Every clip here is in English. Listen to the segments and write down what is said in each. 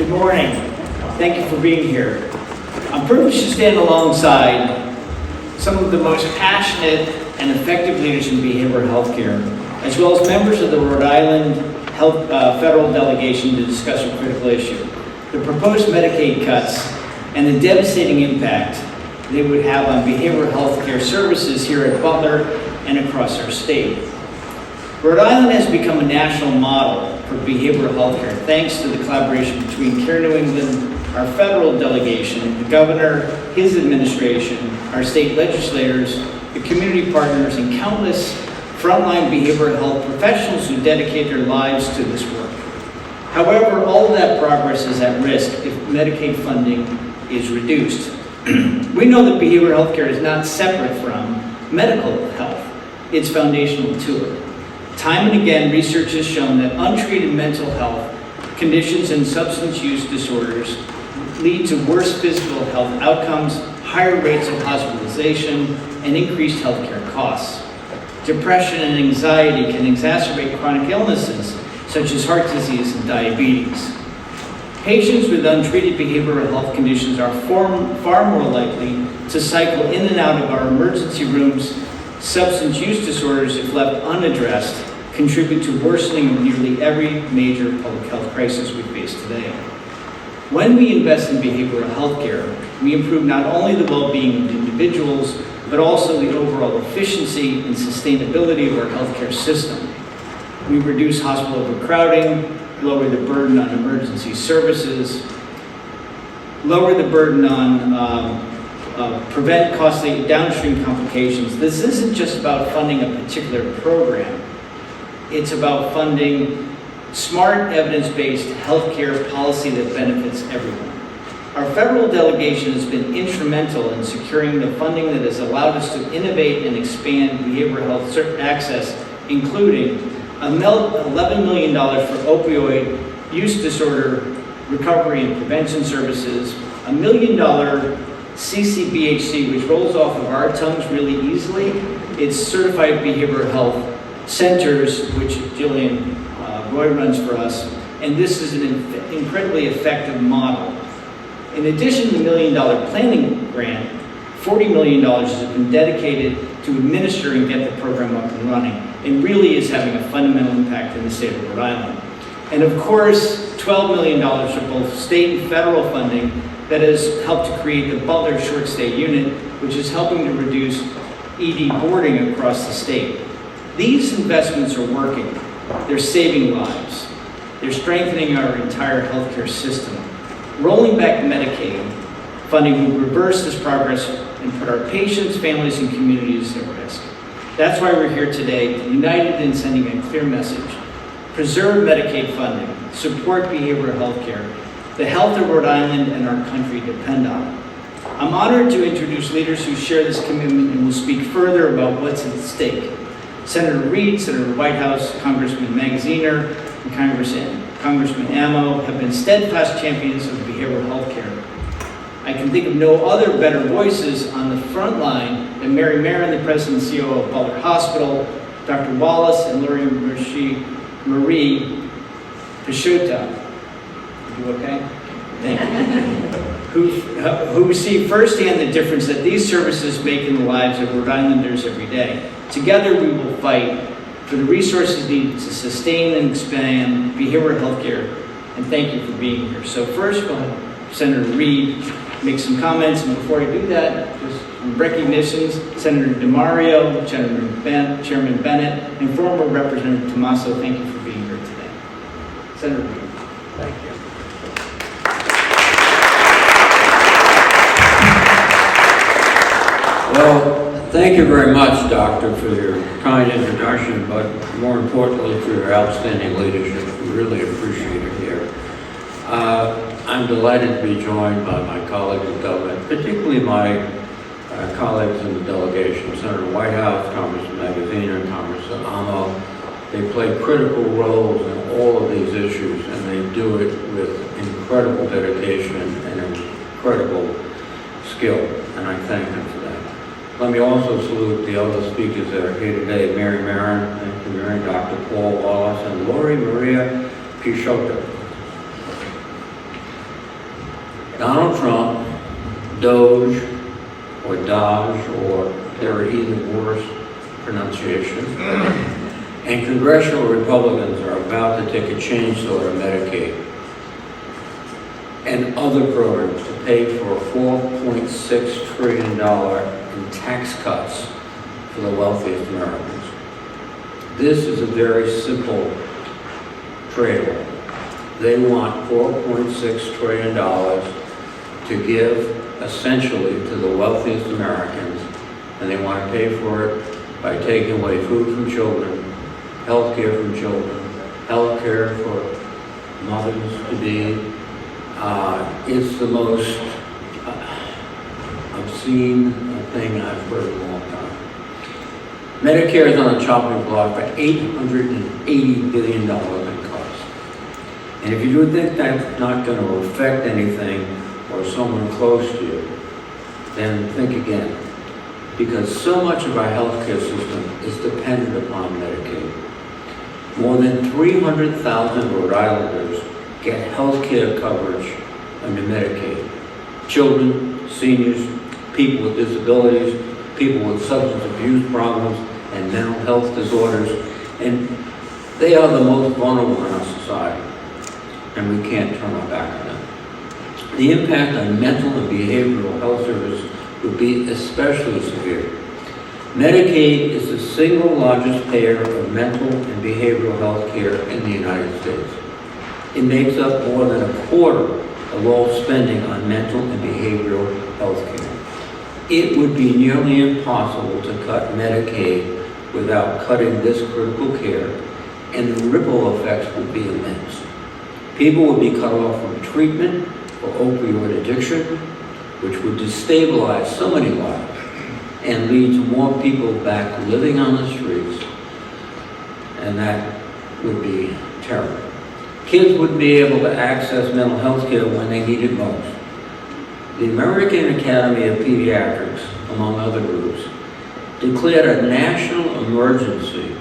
Good morning. Thank you for being here. I'm privileged to stand alongside some of the most passionate and effective leaders in behavioral health care, as well as members of the Rhode Island federal delegation to discuss a critical issue: the proposed Medicaid cuts and the devastating impact they would have on behavioral health care services here at Butler and across our state. Rhode Island has become a national model for behavioral health care thanks to the collaboration between Care New England, our federal delegation, the governor, his administration, our state legislators, the community partners, and countless frontline behavioral health professionals who dedicate their lives to this work. However, all of that progress is at risk if Medicaid funding is reduced. We know that behavioral health care is not separate from medical health. It's foundational to it. Time and again, research has shown that untreated mental health conditions and substance use disorders lead to worse physical health outcomes, higher rates of hospitalization, and increased healthcare costs. Depression and anxiety can exacerbate chronic illnesses such as heart disease and diabetes. Patients with untreated behavioral health conditions are far more likely to cycle in and out of our emergency rooms. Substance use disorders, if left unaddressed, contribute to worsening of nearly every major public health crisis we face today. When we invest in behavioral health care, we improve not only the well-being of individuals, but also the overall efficiency and sustainability of our healthcare system. We reduce hospital overcrowding, lower the burden on emergency services, lower the burden on prevent costly downstream complications. This isn't just about funding a particular program. It's about funding smart, evidence-based healthcare policy that benefits everyone. Our federal delegation has been instrumental in securing the funding that has allowed us to innovate and expand behavioral health access, including $11 million for opioid use disorder recovery and prevention services, $1 million CCBHC, which rolls off of our tongues really easily. It's Certified Behavioral Health Centers, which Jillian Roy runs for us, and this is an incredibly effective model. In addition to the $1 million planning grant, $40 million has been dedicated to administer and get the program up and running, and really is having a fundamental impact in the state of Rhode Island. And of course, $12 million of both state and federal funding that has helped to create the Butler Short Stay Unit, which is helping to reduce ED boarding across the state. These investments are working. They're saving lives. They're strengthening our entire healthcare system. Rolling back Medicaid funding will reverse this progress and put our patients, families, and communities at risk. That's why we're here today, united in sending a clear message. Preserve Medicaid funding, support behavioral health care. The health of Rhode Island and our country depend on it. I'm honored to introduce leaders who share this commitment and will speak further about what's at stake. Senator Reed, Senator Whitehouse, Congressman Magaziner, and Congressman Ammo have been steadfast champions of behavioral health care. I can think of no other better voices on the front line than Mary Marin, the President and CEO of Butler Hospital, Dr. Wallace and Lori Marie Pisciuta. You okay? Thank you. Who see firsthand the difference that these services make in the lives of Rhode Islanders every day. Together we will fight for the resources needed to sustain and expand behavioral health care, and thank you for being here. So first, go ahead, Senator Reed, make some comments, and before I do that, just some recognitions, Senator DiMario, Chairman Bennett, and former Representative Tommaso, thank you for being here today. Senator Reed. Thank you. Well, thank you very much, Doctor, for your kind introduction, but more importantly, for your outstanding leadership. We really appreciate it here. I'm delighted to be joined by my colleagues in government, particularly my colleagues in the delegation, Senator Whitehouse, Congressman Magaziner, Congressman Ammo. They play critical roles in all of these issues, and they do it with incredible dedication and incredible skill, and I thank them for that. Let me also salute the other speakers that are here today, Mary Marin, thank you, Mary, Dr. Paul Wallace, and Lori Maria Pisciuta. Donald Trump, Doge, or Dodge, or there are even worse pronunciations, and congressional Republicans are about to take a chainsaw to Medicaid and other programs to pay for a $4.6 trillion in tax cuts for the wealthiest Americans. This is a very simple trade-off. They want $4.6 trillion to give essentially to the wealthiest Americans, and they want to pay for it by taking away food from children, health care from children, health care for mothers-to-be. It's the most obscene thing I've heard in a long time. Medicare is on a chopping block for $880 billion in costs. And if you do think that's not going to affect anything or someone close to you, then think again. Because so much of our healthcare system is dependent upon Medicaid. More than 300,000 Rhode Islanders get healthcare coverage under Medicaid. Children, seniors, people with disabilities, people with substance abuse problems and mental health disorders, and they are the most vulnerable in our society, and we can't turn our back on them. The impact on mental and behavioral health services would be especially severe. Medicaid is the single largest payer of mental and behavioral health care in the United States. It makes up more than a quarter of all spending on mental and behavioral health care. It would be nearly impossible to cut Medicaid without cutting this critical care, and the ripple effects would be immense. People would be cut off from treatment for opioid addiction, which would destabilize so many lives and lead to more people back living on the streets, and that would be terrible. Kids wouldn't be able to access mental health care when they need it most. The American Academy of Pediatrics, among other groups, declared a national emergency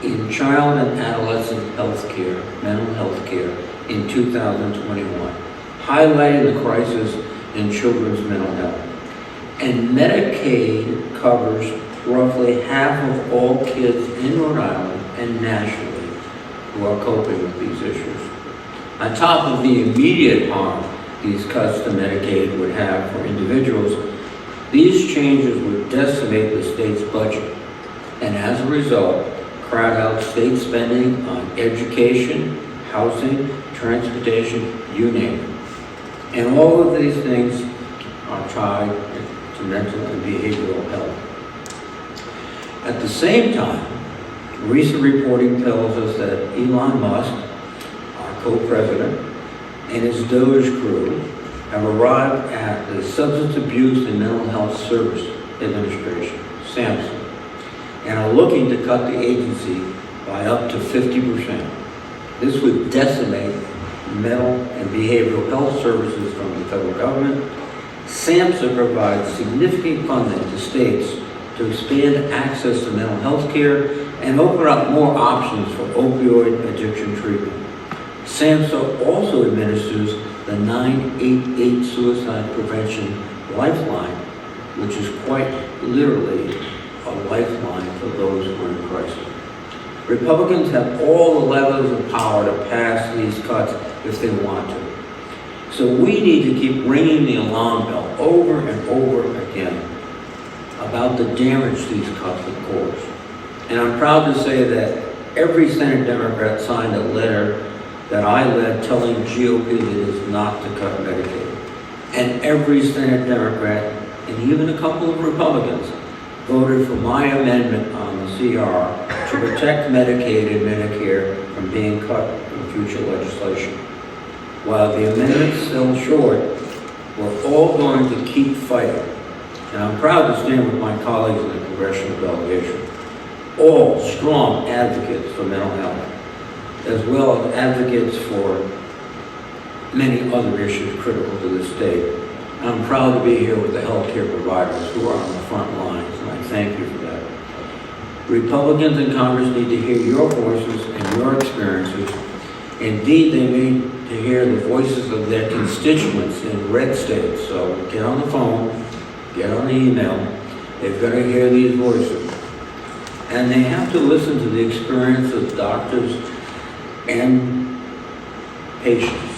in child and adolescent health care, mental health care, in 2021, highlighting the crisis in children's mental health. And Medicaid covers roughly half of all kids in Rhode Island and nationally who are coping with these issues. On top of the immediate harm these cuts to Medicaid would have for individuals, these changes would decimate the state's budget, and as a result, crowd out state spending on education, housing, transportation, you name it. And all of these things are tied to mental and behavioral health. At the same time, recent reporting tells us that Elon Musk, our co-president, and his Doge crew have arrived at the Substance Abuse and Mental Health Service Administration, SAMHSA, and are looking to cut the agency by up to 50%. This would decimate mental and behavioral health services from the federal government. SAMHSA provides significant funding to states to expand access to mental health care and open up more options for opioid addiction treatment. SAMHSA also administers the 988 Suicide Prevention Lifeline, which is quite literally a lifeline for those who are in crisis. Republicans have all the levers of power to pass these cuts if they want to. So we need to keep ringing the alarm bell over and over again about the damage these cuts would cause. And I'm proud to say that every Senate Democrat signed a letter that I led telling GOP leaders not to cut Medicaid. And every Senate Democrat, and even a couple of Republicans, voted for my amendment on the CR to protect Medicaid and Medicare from being cut in future legislation. While the amendment fell short, we're all going to keep fighting. And I'm proud to stand with my colleagues in the congressional delegation, all strong advocates for mental health, as well as advocates for many other issues critical to the state. I'm proud to be here with the healthcare providers who are on the front lines, and I thank you for that. Republicans in Congress need to hear your voices and your experiences. Indeed, they may to hear the voices of their constituents in red states. So get on the phone, get on the email. They've got to hear these voices. And they have to listen to the experience of doctors and patients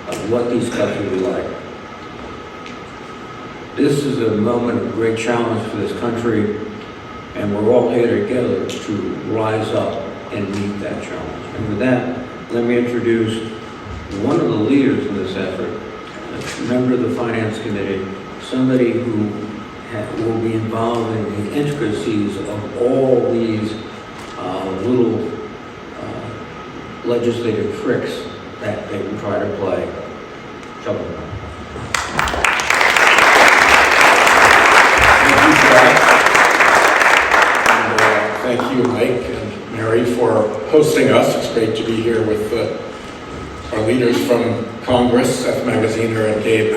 of what these cuts will be like. This is a moment of great challenge for this country, and we're all here together to rise up and meet that challenge. And with that, let me introduce one of the leaders in this effort, a member of the Finance Committee, somebody who will be involved in the intricacies of all these little legislative tricks that they will try to play. Sheldon. Thank you, Mike and Mary, for hosting us. It's great to be here with our leaders from Congress, Seth Magaziner and Gabe,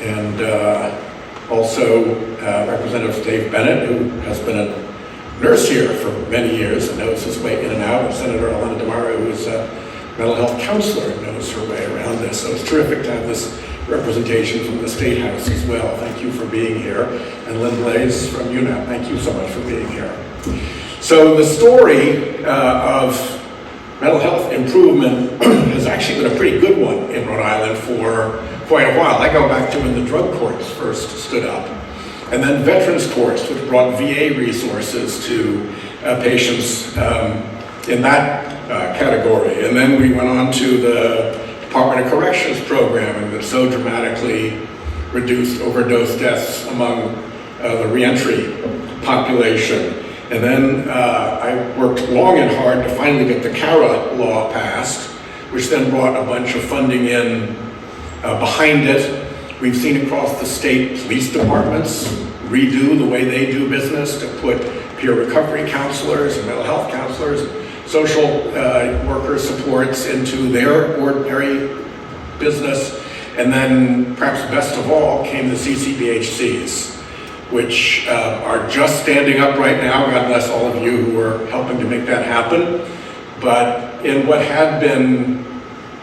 and also Representative Dave Bennett, who has been a nurse here for many years and knows his way in and out, and Senator Alana DeMario, who is a mental health counselor and knows her way around this. So it's terrific to have this representation from the State House as well. Thank you for being here. And Lynn Blaze from UNAP, thank you so much for being here. So the story of mental health improvement has actually been a pretty good one in Rhode Island for quite a while. I go back to when the drug courts first stood up, and then veterans courts, which brought VA resources to patients in that category. And then we went on to the Department of Corrections programming that so dramatically reduced overdose deaths among the reentry population. And then I worked long and hard to finally get the CARA law passed, which then brought a bunch of funding in behind it. We've seen across the state police departments redo the way they do business to put peer recovery counselors and mental health counselors, social worker supports into their ordinary business. And then perhaps best of all came the CCBHCs, which are just standing up right now. God bless all of you who are helping to make that happen. But in what had been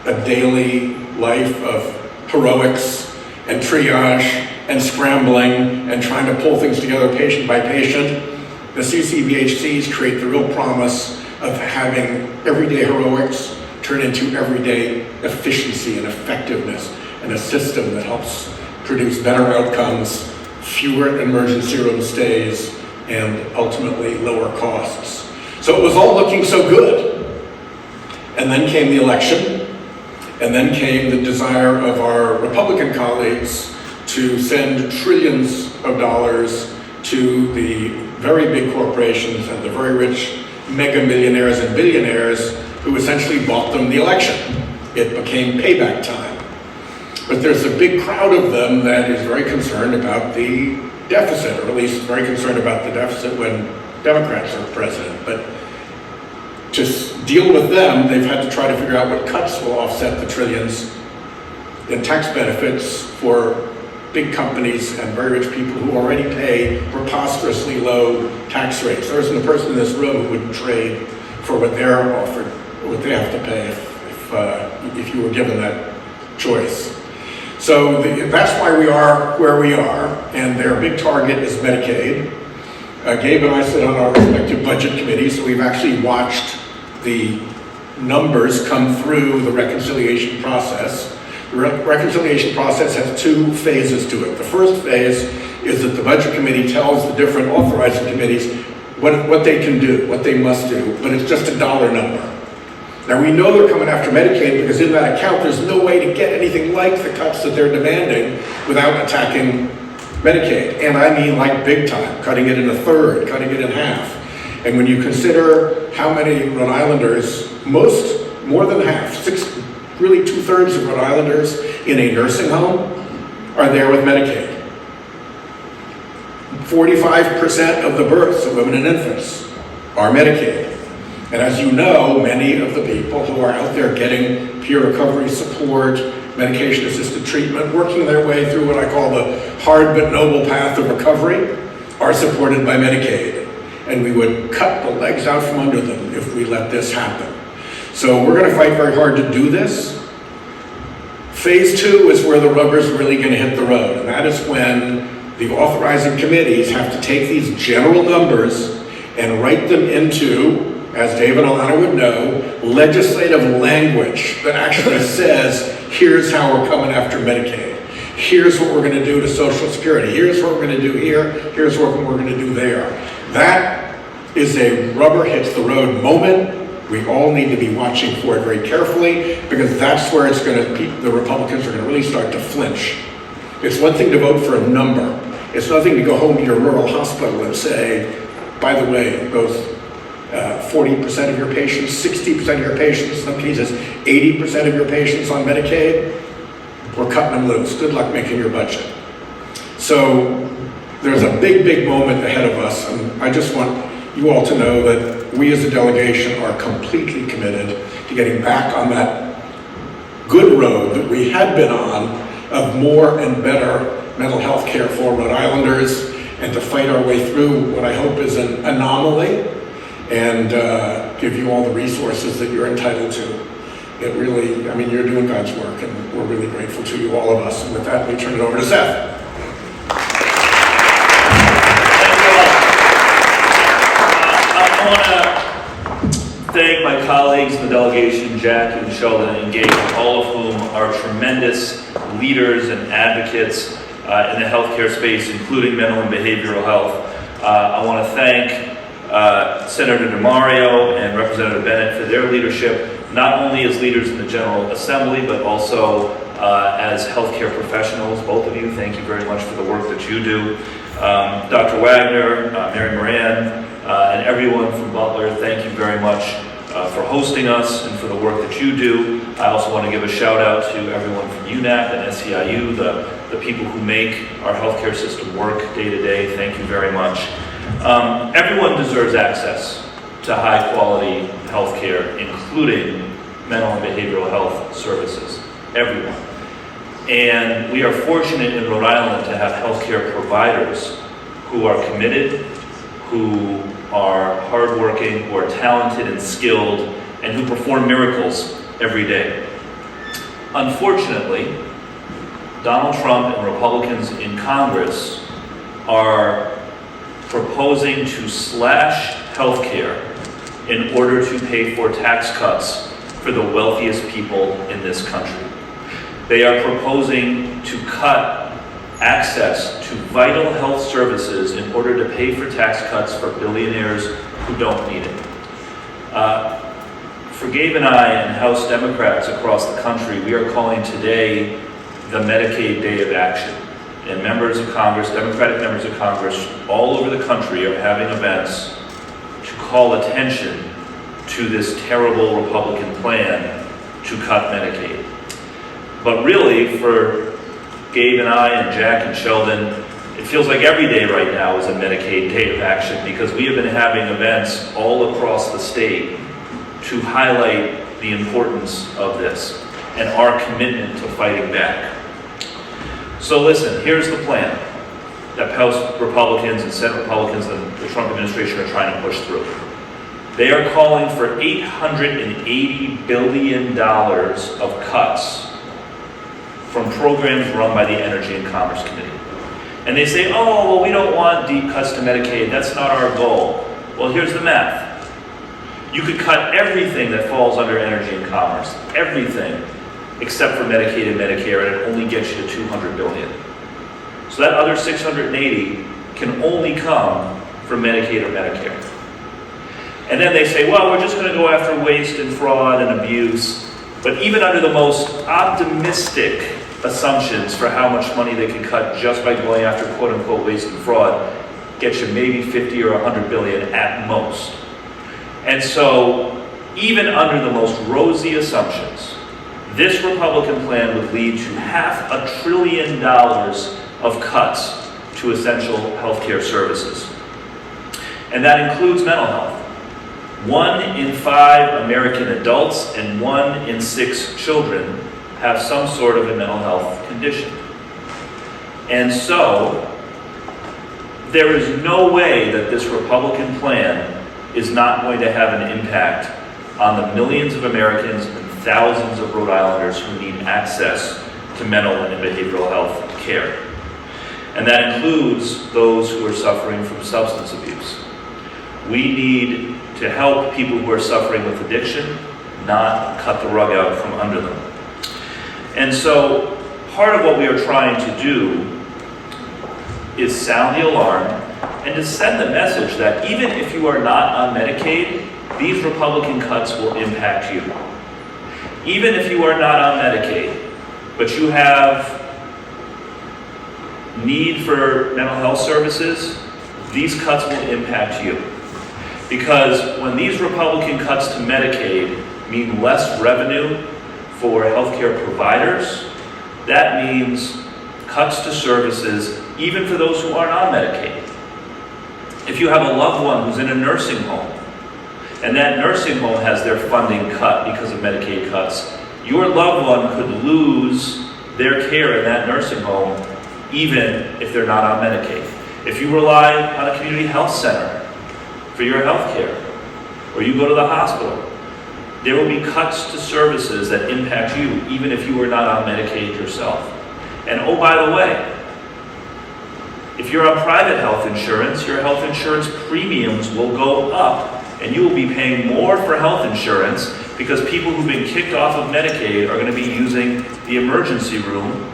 a daily life of heroics and triage and scrambling and trying to pull things together patient by patient, the CCBHCs create the real promise of having everyday heroics turn into everyday efficiency and effectiveness, and a system that helps produce better outcomes, fewer emergency room stays, and ultimately lower costs. So it was all looking so good. And then came the election, and then came the desire of our Republican colleagues to send trillions of dollars to the very big corporations and the very rich mega millionaires and billionaires who essentially bought them the election. It became payback time. But there's a big crowd of them that is very concerned about the deficit, or at least very concerned about the deficit when Democrats are president. But to deal with them, they've had to try to figure out what cuts will offset the trillions in tax benefits for big companies and very rich people who already pay preposterously low tax rates. There isn't a person in this room who wouldn't trade for what they're offered, what they have to pay if you were given that choice. So that's why we are where we are, and their big target is Medicaid. Gabe and I sit on our respective budget committees, so we've actually watched the numbers come through the reconciliation process. The reconciliation process has two phases to it. The first phase is that the budget committee tells the different authorizing committees what they can do, what they must do, but it's just a dollar number. Now we know they're coming after Medicaid because in that account there's no way to get anything like the cuts that they're demanding without attacking Medicaid. And I mean like big time, cutting it in a third, cutting it in half. And when you consider how many Rhode Islanders, more than half, really 2/3 of Rhode Islanders in a nursing home are there with Medicaid. 45% of the births of women and infants are Medicaid. And as you know, many of the people who are out there getting peer recovery support, medication-assisted treatment, working their way through what I call the hard but noble path of recovery, are supported by Medicaid. And we would cut the legs out from under them if we let this happen. So we're going to fight very hard to do this. Phase 2 is where the rubber's really going to hit the road, and that is when the authorizing committees have to take these general numbers and write them into, as Dave and Alana would know, legislative language that actually says, here's how we're coming after Medicaid. Here's what we're going to do to Social Security. Here's what we're going to do here. Here's what we're going to do there. That is a rubber hits the road moment. We all need to be watching for it very carefully, because that's where it's going to, the Republicans are going to really start to flinch. It's one thing to vote for a number. It's nothing to go home to your rural hospital and say, by the way, those 40% of your patients, 60% of your patients, in some cases 80% of your patients on Medicaid, we're cutting them loose. Good luck making your budget. So there's a big, big moment ahead of us, and I just want you all to know that we as a delegation are completely committed to getting back on that good road that we had been on of more and better mental health care for Rhode Islanders, and to fight our way through what I hope is an anomaly, and give you all the resources that you're entitled to. It really, I mean, you're doing God's work, and we're really grateful to you, all of us. And with that, we turn it over to Seth. I want to thank my colleagues in the delegation, Jack and Sheldon and Gabe, all of whom are tremendous leaders and advocates in the healthcare space, including mental and behavioral health. I want to thank Senator DeMario and Representative Bennett for their leadership, not only as leaders in the General Assembly, but also as healthcare professionals. Both of you, thank you very much for the work that you do. Dr. Wagner, Mary Moran, and everyone from Butler, thank you very much for hosting us and for the work that you do. I also want to give a shout out to everyone from UNAP and SEIU, the people who make our healthcare system work day to day. Thank you very much. Everyone deserves access to high quality healthcare, including mental and behavioral health services. Everyone. And we are fortunate in Rhode Island to have healthcare providers who are committed, who are hardworking, who are talented and skilled, and who perform miracles every day. Unfortunately, Donald Trump and Republicans in Congress are proposing to slash healthcare in order to pay for tax cuts for the wealthiest people in this country. They are proposing to cut access to vital health services in order to pay for tax cuts for billionaires who don't need it. For Gabe and I and House Democrats across the country, we are calling today the Medicaid Day of Action. And members of Congress, Democratic members of Congress all over the country are having events to call attention to this terrible Republican plan to cut Medicaid. But really, for Gabe and I and Jack and Sheldon, it feels like every day right now is a Medicaid Day of Action, because we have been having events all across the state to highlight the importance of this and our commitment to fighting back. So listen, here's the plan that House Republicans and Senate Republicans and the Trump administration are trying to push through. They are calling for $880 billion of cuts from programs run by the Energy and Commerce Committee. And they say, oh, well, we don't want deep cuts to Medicaid. That's not our goal. Well, here's the math. You could cut everything that falls under Energy and Commerce, everything, except for Medicaid and Medicare, and it only gets you to $200 billion. So that other 680 can only come from Medicaid or Medicare. And then they say, well, we're just going to go after waste and fraud and abuse. But even under the most optimistic assumptions for how much money they can cut just by going after quote-unquote waste and fraud, gets you maybe 50 or 100 billion at most. And so, even under the most rosy assumptions, this Republican plan would lead to $500 billion of cuts to essential healthcare services. And that includes mental health. 1 in 5 American adults and 1 in 6 children have some sort of a mental health condition. And so, there is no way that this Republican plan is not going to have an impact on the millions of Americans and thousands of Rhode Islanders who need access to mental and behavioral health care. And that includes those who are suffering from substance abuse. We need to help people who are suffering with addiction, not cut the rug out from under them. And so part of what we are trying to do is sound the alarm and to send the message that even if you are not on Medicaid, these Republican cuts will impact you. Even if you are not on Medicaid, but you have need for mental health services, these cuts will impact you. Because when these Republican cuts to Medicaid mean less revenue for healthcare providers, that means cuts to services even for those who aren't on Medicaid. If you have a loved one who's in a nursing home, and that nursing home has their funding cut because of Medicaid cuts, your loved one could lose their care in that nursing home even if they're not on Medicaid. If you rely on a community health center for your health care, or you go to the hospital, there will be cuts to services that impact you even if you are not on Medicaid yourself. And oh, by the way, if you're on private health insurance, your health insurance premiums will go up, and you will be paying more for health insurance because people who've been kicked off of Medicaid are going to be using the emergency room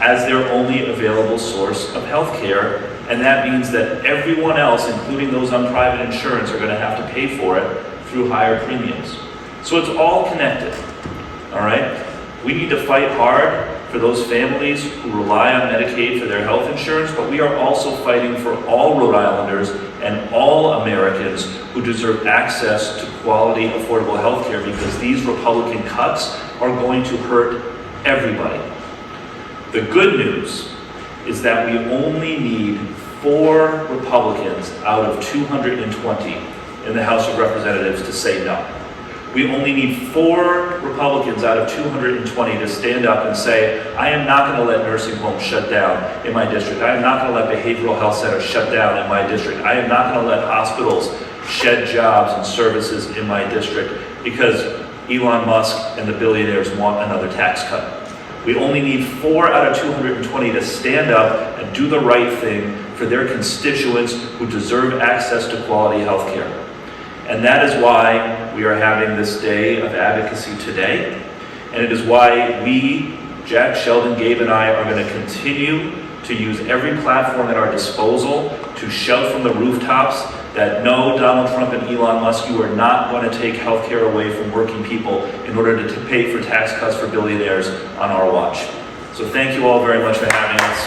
as their only available source of health care, and that means that everyone else, including those on private insurance, are going to have to pay for it through higher premiums. So it's all connected, all right? We need to fight hard for those families who rely on Medicaid for their health insurance, but we are also fighting for all Rhode Islanders and all Americans who deserve access to quality, affordable health care, because these Republican cuts are going to hurt everybody. The good news is that we only need 4 Republicans out of 220 in the House of Representatives to say no. We only need 4 Republicans out of 220 to stand up and say, I am not going to let nursing homes shut down in my district. I am not going to let behavioral health centers shut down in my district. I am not going to let hospitals shed jobs and services in my district because Elon Musk and the billionaires want another tax cut. We only need 4 out of 220 to stand up and do the right thing for their constituents who deserve access to quality health care. And that is why we are having this day of advocacy today. And it is why we, Jack, Sheldon, Gabe, and I, are going to continue to use every platform at our disposal to shout from the rooftops that no, Donald Trump and Elon Musk, you are not going to take health care away from working people in order to pay for tax cuts for billionaires on our watch. So thank you all very much for having us.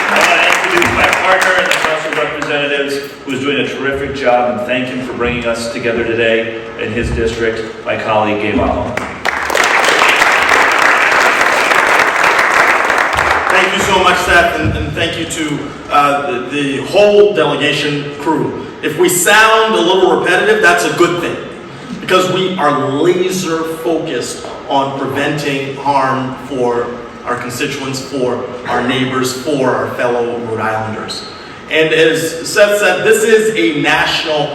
I want to introduce my partner in the House of Representatives, who is doing a terrific job, and thank him for bringing us together today in his district, my colleague Gabe. Thank you so much, Seth, and thank you to the whole delegation crew. If we sound a little repetitive, that's a good thing, because we are laser focused on preventing harm for our constituents, for our neighbors, for our fellow Rhode Islanders. And as Seth said, this is a national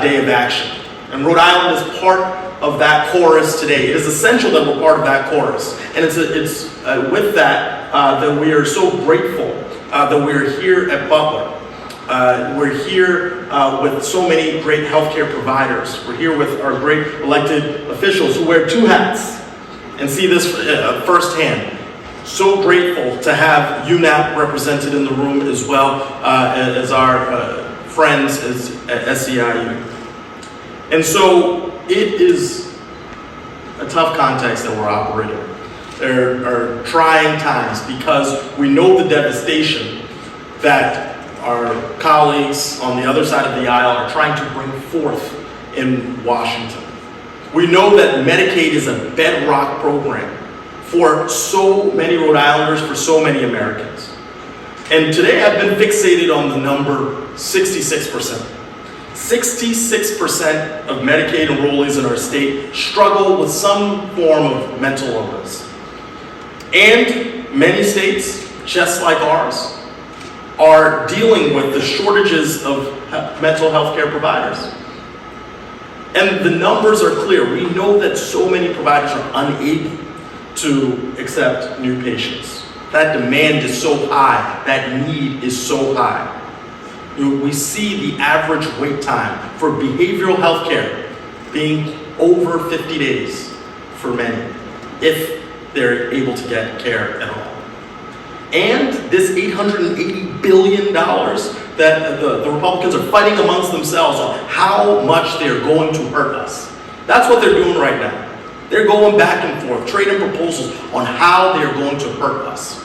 day of action, and Rhode Island is part of that chorus today. It is essential that we're part of that chorus, and it's with that that we are so grateful that we're here at Butler. We're here with so many great healthcare providers. We're here with our great elected officials who wear 2 hats and see this firsthand. So grateful to have UNAP represented in the room as well as our friends at SEIU. And so it is a tough context that we're operating. There are trying times because we know the devastation that our colleagues on the other side of the aisle are trying to bring forth in Washington. We know that Medicaid is a bedrock program for so many Rhode Islanders, for so many Americans. And today I've been fixated on the number 66%. 66% of Medicaid enrollees in our state struggle with some form of mental illness. And many states, just like ours, are dealing with the shortages of mental health care providers. And the numbers are clear. We know that so many providers are unable to accept new patients. That demand is so high, that need is so high. We see the average wait time for behavioral health care being over 50 days for many, if they're able to get care at all. And this $880 billion that the Republicans are fighting amongst themselves on how much they're going to hurt us. That's what they're doing right now. They're going back and forth, trading proposals on how they're going to hurt us.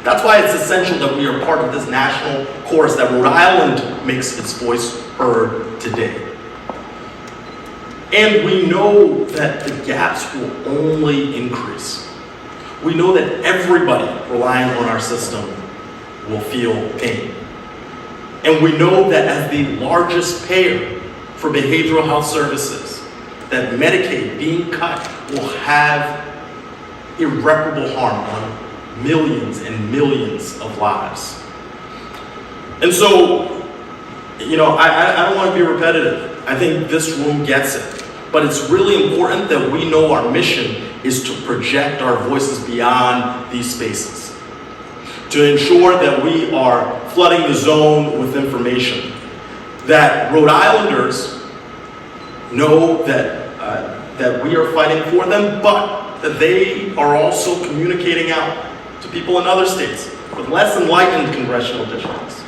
That's why it's essential that we are part of this national chorus, that Rhode Island makes its voice heard today. And we know that the gaps will only increase. We know that everybody relying on our system will feel pain. And we know that as the largest payer for behavioral health services, that Medicaid being cut will have irreparable harm on millions and millions of lives. And so, I don't want to be repetitive. I think this room gets it. But it's really important that we know our mission is to project our voices beyond these spaces, to ensure that we are flooding the zone with information, that Rhode Islanders know that we are fighting for them, but that they are also communicating out to people in other states with less enlightened congressional districts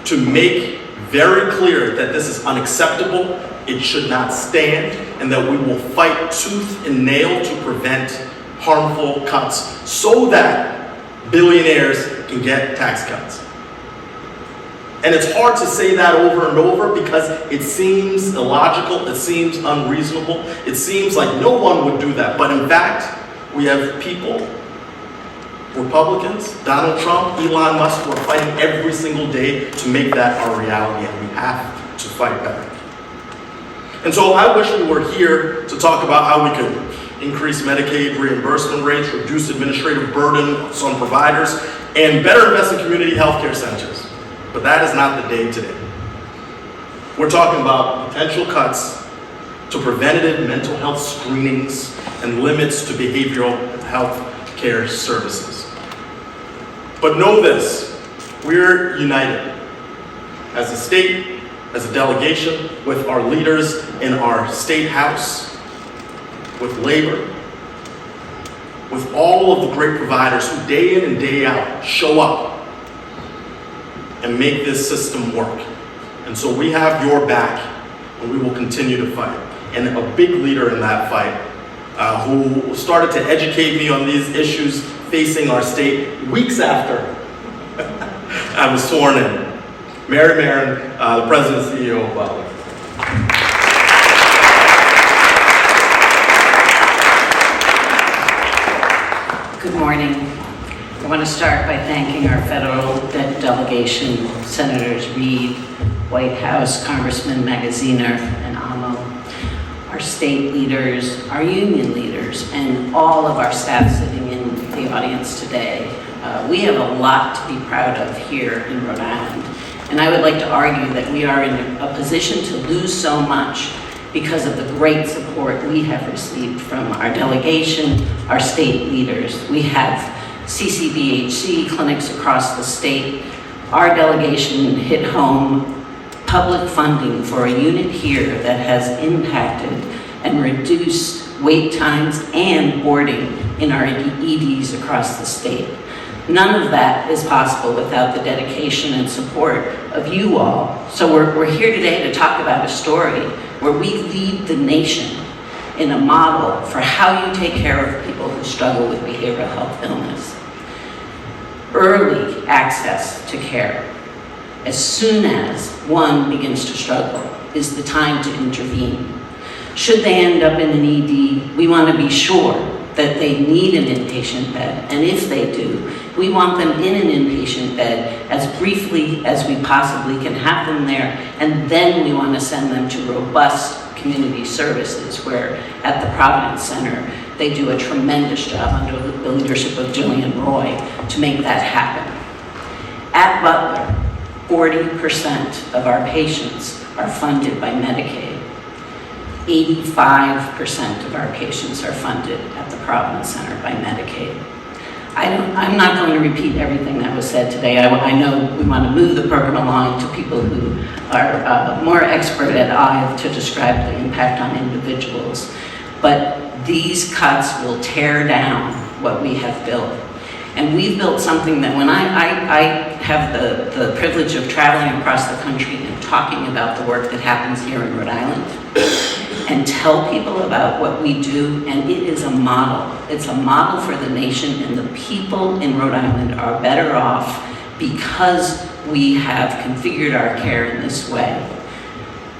to make very clear that this is unacceptable, it should not stand, and that we will fight tooth and nail to prevent harmful cuts so that billionaires can get tax cuts. And it's hard to say that over and over because it seems illogical, it seems unreasonable, it seems like no one would do that. But in fact, we have people, Republicans, Donald Trump, Elon Musk, who are fighting every single day to make that our reality, and we have to fight back. And so I wish we were here to talk about how we could increase Medicaid reimbursement rates, reduce administrative burden on providers, and better invest in community healthcare centers. But that is not the day today. We're talking about potential cuts to preventative mental health screenings and limits to behavioral health care services. But know this, we're united as a state, as a delegation, with our leaders in our state house, with labor, with all of the great providers who day in and day out show up and make this system work. And so we have your back, and we will continue to fight. And a big leader in that fight, who started to educate me on these issues facing our state weeks after I was sworn in. Mary Marin, the President and CEO of Butler. Good morning. I want to start by thanking our federal delegation, Senators Reid, Whitehouse, Congressman Magaziner, and Amo, our state leaders, our union leaders, and all of our staff sitting in the audience today. We have a lot to be proud of here in Rhode Island. And I would like to argue that we are in a position to lose so much because of the great support we have received from our delegation, our state leaders. We have CCBHC clinics across the state. Our delegation hit home public funding for a unit here that has impacted and reduced wait times and boarding in our EDs across the state. None of that is possible without the dedication and support of you all. So we're here today to talk about a story where we lead the nation in a model for how you take care of people who struggle with behavioral health illness. Early access to care, as soon as one begins to struggle, is the time to intervene. Should they end up in an ED, we want to be sure that they need an inpatient bed, and if they do, we want them in an inpatient bed as briefly as we possibly can have them there, and then we want to send them to robust community services, where at the Providence Center, they do a tremendous job under the leadership of Jillian Roy to make that happen. At Butler, 40% of our patients are funded by Medicaid. 85% of our patients are funded at the Providence Center by Medicaid. I'm not going to repeat everything that was said today. I know we want to move the program along to people who are more expert at eye to describe the impact on individuals. But these cuts will tear down what we have built. And we've built something that when I have the privilege of traveling across the country and talking about the work that happens here in Rhode Island, and tell people about what we do, and it is a model. It's a model for the nation, and the people in Rhode Island are better off because we have configured our care in this way.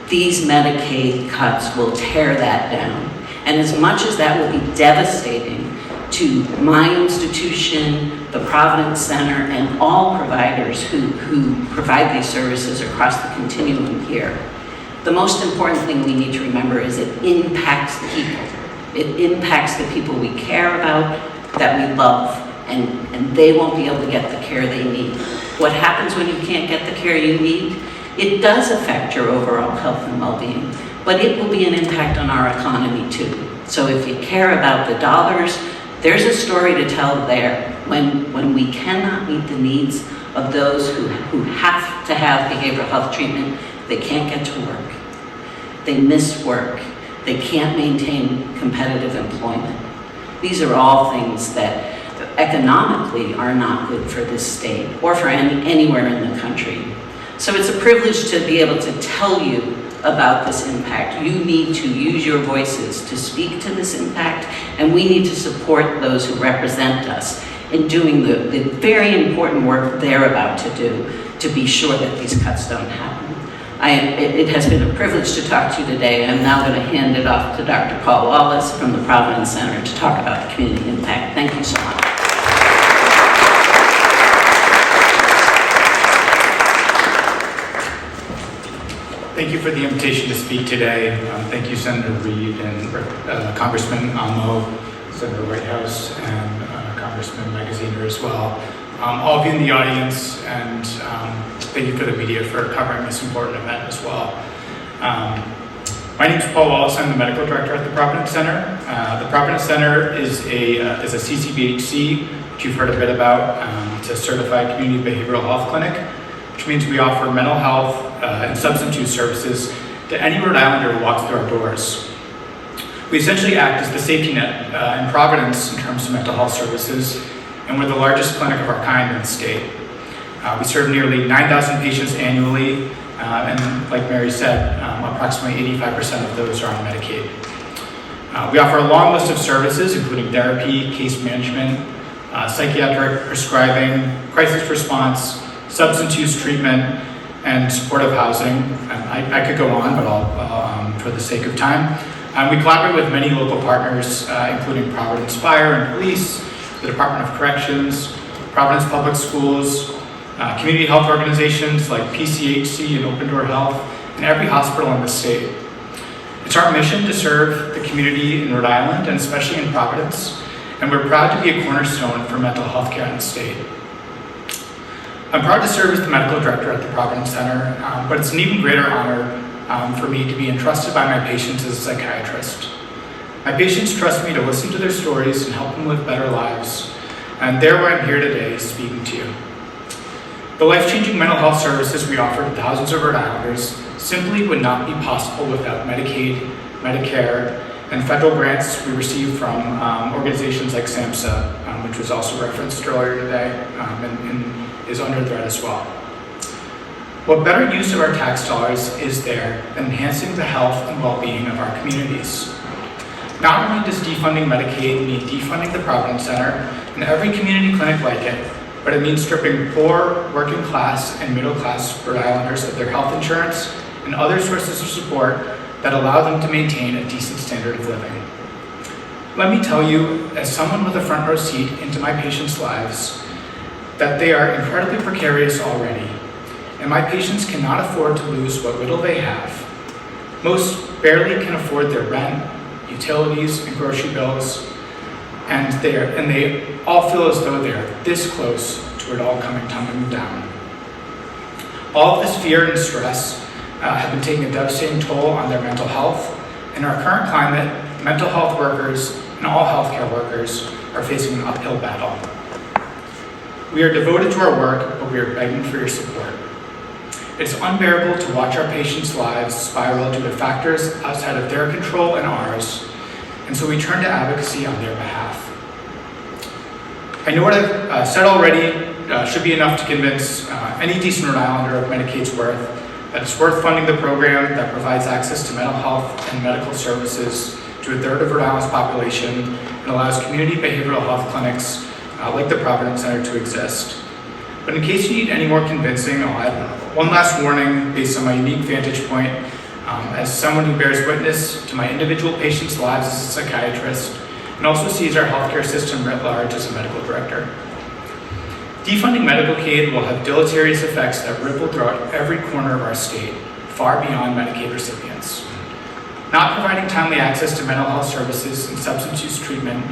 These Medicaid cuts will tear that down. And as much as that will be devastating to my institution, the Providence Center, and all providers who provide these services across the continuum here, the most important thing we need to remember is it impacts people. It impacts the people we care about, that we love, and they won't be able to get the care they need. What happens when you can't get the care you need? It does affect your overall health and well-being, but it will be an impact on our economy too. So if you care about the dollars, there's a story to tell there. When we cannot meet the needs of those who have to have behavioral health treatment, they can't get to work. They miss work. They can't maintain competitive employment. These are all things that economically are not good for this state or for anywhere in the country. So it's a privilege to be able to tell you about this impact. You need to use your voices to speak to this impact, and we need to support those who represent us in doing the very important work they're about to do to be sure that these cuts don't happen. It has been a privilege to talk to you today. I'm now going to hand it off to Dr. Paul Wallace from the Providence Center to talk about the community impact. Thank you so much. Thank you for the invitation to speak today. Thank you, Senator Reed and Congressman Amo, Senator Whitehouse, and Congressman Magaziner as well. All of you in the audience, and thank you for the media for covering this important event as well. My name is Paul Wallace. I'm the medical director at the Providence Center. The Providence Center is a CCBHC, which you've heard a bit about. It's a certified community behavioral health clinic, which means we offer mental health and substance use services to any Rhode Islander who walks through our doors. We essentially act as the safety net in Providence in terms of mental health services, and we're the largest clinic of our kind in the state. We serve nearly 9,000 patients annually, and like Mary said, approximately 85% of those are on Medicaid. We offer a long list of services, including therapy, case management, psychiatric prescribing, crisis response, substance use treatment, and supportive housing. I could go on, but I'll for the sake of time. We collaborate with many local partners, including Providence Fire and Police, the Department of Corrections, Providence Public Schools, community health organizations like PCHC and Open Door Health, and every hospital in the state. It's our mission to serve the community in Rhode Island, and especially in Providence, and we're proud to be a cornerstone for mental health care in the state. I'm proud to serve as the medical director at the Providence Center, but it's an even greater honor for me to be entrusted by my patients as a psychiatrist. My patients trust me to listen to their stories and help them live better lives, and they're why I'm here today speaking to you. The life-changing mental health services we offer to thousands of Rhode Islanders simply would not be possible without Medicaid, Medicare, and federal grants we receive from organizations like SAMHSA, which was also referenced earlier today, and is under threat as well. What better use of our tax dollars is there than enhancing the health and well-being of our communities? Not only does defunding Medicaid mean defunding the Providence Center and every community clinic like it, but it means stripping poor, working class, and middle class Rhode Islanders of their health insurance and other sources of support that allow them to maintain a decent standard of living. Let me tell you, as someone with a front row seat into my patients' lives, that they are incredibly precarious already, and my patients cannot afford to lose what little they have. Most barely can afford their rent, utilities, and grocery bills, and they all feel as though they're this close to it all coming tumbling down. All of this fear and stress have been taking a devastating toll on their mental health, In our current climate, mental health workers and all healthcare workers are facing an uphill battle. We are devoted to our work, but we are begging for your support. It's unbearable to watch our patients' lives spiral due to factors outside of their control and ours, and so we turn to advocacy on their behalf. I know what I've said already should be enough to convince any decent Rhode Islander of Medicaid's worth, that it's worth funding the program that provides access to mental health and medical services to a third of Rhode Island's population and allows community behavioral health clinics like the Providence Center to exist. But in case you need any more convincing, I'll add one last warning based on my unique vantage point as someone who bears witness to my individual patients' lives as a psychiatrist and also sees our healthcare system writ large as a medical director. Defunding Medicaid will have deleterious effects that ripple throughout every corner of our state, far beyond Medicaid recipients. Not providing timely access to mental health services and substance use treatment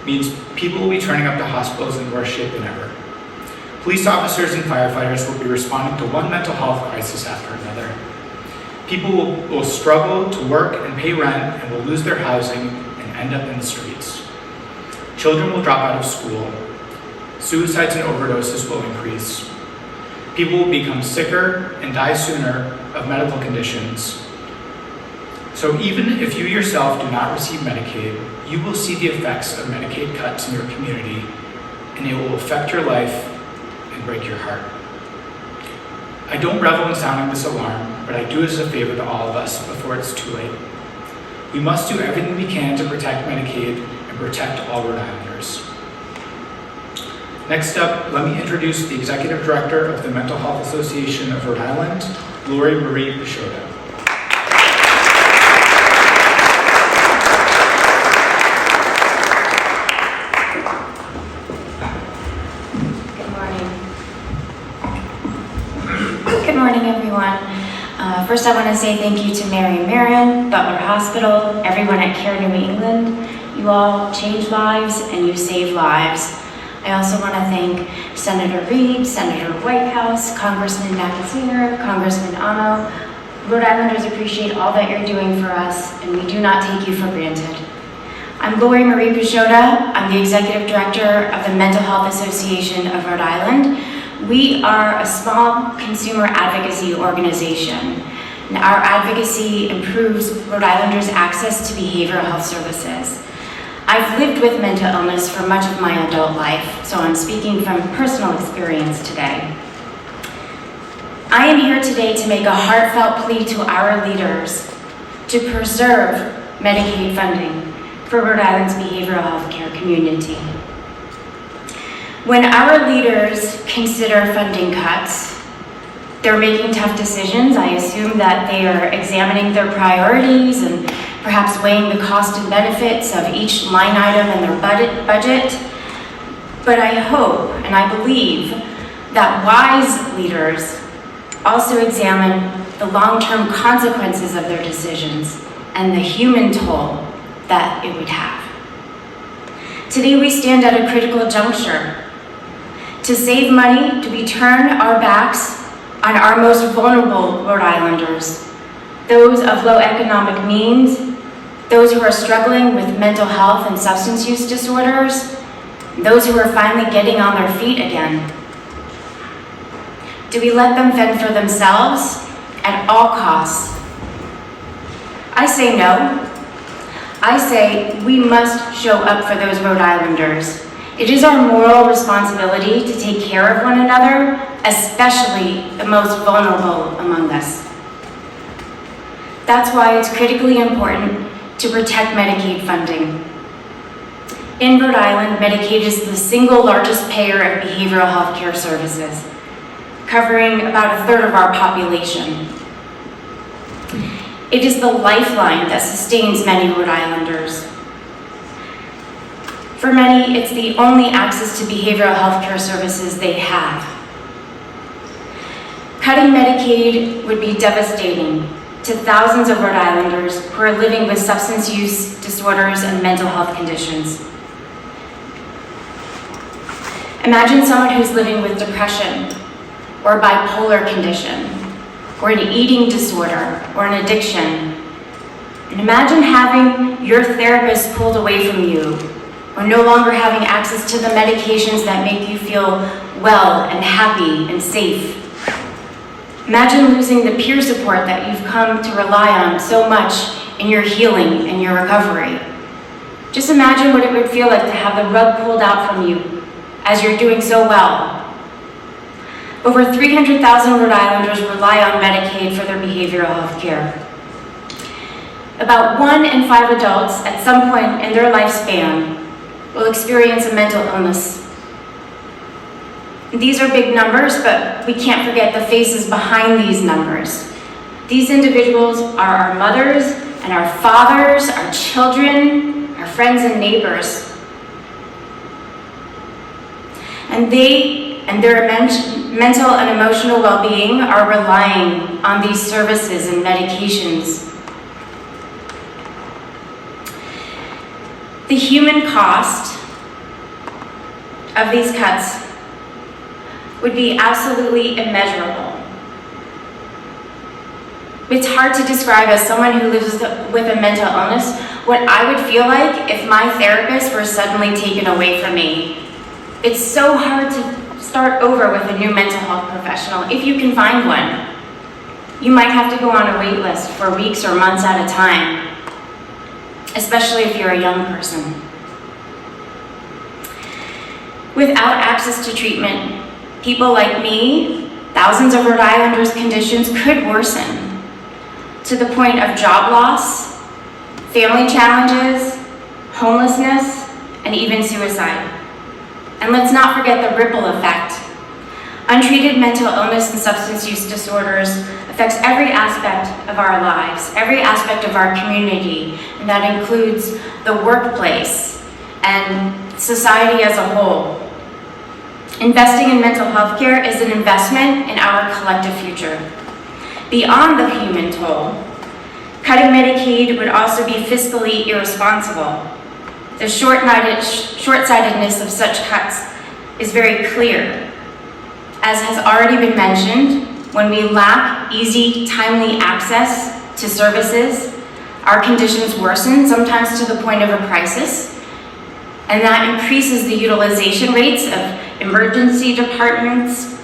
means people will be turning up to hospitals in worse shape than ever. Police officers and firefighters will be responding to one mental health crisis after another. People will struggle to work and pay rent and will lose their housing and end up in the streets. Children will drop out of school. Suicides and overdoses will increase. People will become sicker and die sooner of medical conditions. So even if you yourself do not receive Medicaid, you will see the effects of Medicaid cuts in your community, and it will affect your life and break your heart. I don't revel in sounding this alarm, but I do it as a favor to all of us before it's too late. We must do everything we can to protect Medicaid and protect all Rhode Islanders. Next up, let me introduce the Executive Director of the Mental Health Association of Rhode Island, Lori Marie Peixoto. Good morning, everyone. First, I want to say thank you to Mary and Marion, Butler Hospital, everyone at Care New England. You all change lives and you save lives. I also want to thank Senator Reed, Senator Whitehouse, Congressman Magaziner, Congressman Amo. Rhode Islanders appreciate all that you're doing for us, and we do not take you for granted. I'm Lori Marie Peixoto. I'm the Executive Director of the Mental Health Association of Rhode Island. We are a small consumer advocacy organization, and our advocacy improves Rhode Islanders' access to behavioral health services. I've lived with mental illness for much of my adult life, so I'm speaking from personal experience today. I am here today to make a heartfelt plea to our leaders to preserve Medicaid funding for Rhode Island's behavioral health care community. When our leaders consider funding cuts, they're making tough decisions. I assume that they are examining their priorities and perhaps weighing the cost and benefits of each line item in their budget. But I hope and I believe that wise leaders also examine the long-term consequences of their decisions and the human toll that it would have. Today we stand at a critical juncture. To save money, do we turn our backs on our most vulnerable Rhode Islanders, those of low economic means, those who are struggling with mental health and substance use disorders, those who are finally getting on their feet again? Do we let them fend for themselves at all costs? I say no. I say we must show up for those Rhode Islanders. It is our moral responsibility to take care of one another, especially the most vulnerable among us. That's why it's critically important to protect Medicaid funding. In Rhode Island, Medicaid is the single largest payer of behavioral health care services, covering about a third of our population. It is the lifeline that sustains many Rhode Islanders. For many, it's the only access to behavioral health care services they have. Cutting Medicaid would be devastating to thousands of Rhode Islanders who are living with substance use disorders and mental health conditions. Imagine someone who's living with depression or bipolar condition or an eating disorder or an addiction. And imagine having your therapist pulled away from you, or no longer having access to the medications that make you feel well and happy and safe. Imagine losing the peer support that you've come to rely on so much in your healing and your recovery. Just imagine what it would feel like to have the rug pulled out from you as you're doing so well. Over 300,000 Rhode Islanders rely on Medicaid for their behavioral health care. About 1 in 5 adults at some point in their lifespan will experience a mental illness. These are big numbers, but we can't forget the faces behind these numbers. These individuals are our mothers and our fathers, our children, our friends and neighbors. And their mental and emotional well-being are relying on these services and medications. The human cost of these cuts would be absolutely immeasurable. It's hard to describe as someone who lives with a mental illness what I would feel like if my therapist were suddenly taken away from me. It's so hard to start over with a new mental health professional, if you can find one. You might have to go on a wait list for weeks or months at a time, especially if you're a young person. Without access to treatment, people like me, thousands of Rhode Islanders' conditions could worsen to the point of job loss, family challenges, homelessness, and even suicide. And let's not forget the ripple effect. Untreated mental illness and substance use disorders affects every aspect of our lives, every aspect of our community, and that includes the workplace and society as a whole. Investing in mental health care is an investment in our collective future. Beyond the human toll, cutting Medicaid would also be fiscally irresponsible. The short-sightedness of such cuts is very clear. As has already been mentioned, when we lack easy, timely access to services, our conditions worsen, sometimes to the point of a crisis, and that increases the utilization rates of emergency departments,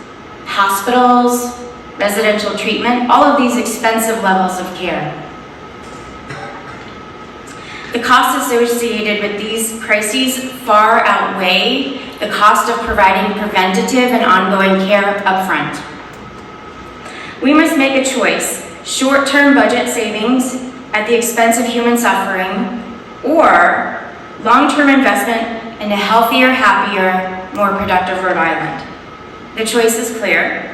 hospitals, residential treatment, all of these expensive levels of care. The costs associated with these crises far outweigh the cost of providing preventative and ongoing care upfront. We must make a choice: short-term budget savings at the expense of human suffering, or long-term investment in a healthier, happier, more productive Rhode Island. The choice is clear.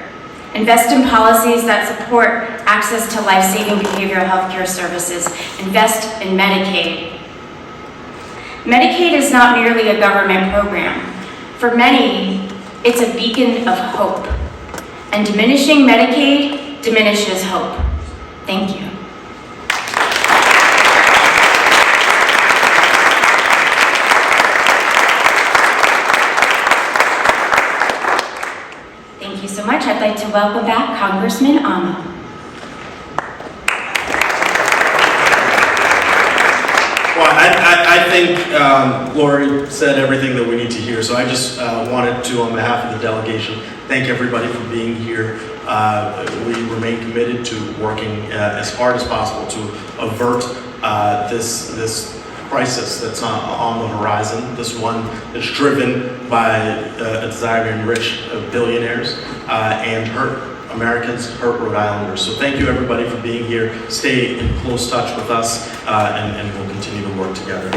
Invest in policies that support access to life-saving behavioral health care services. Invest in Medicaid. Medicaid is not merely a government program. For many, it's a beacon of hope. And diminishing Medicaid diminishes hope. Thank you. Thank you so much. I'd like to welcome back Congressman Amo. Well, I think Lori said everything that we need to hear, so I just wanted to, on behalf of the delegation, thank everybody for being here. We remain committed to working as hard as possible to avert this crisis that's on the horizon, this one that's driven by a desire to enrich billionaires and hurt Americans, hurt Rhode Islanders. So thank you everybody for being here. Stay in close touch with us and we'll continue to work together.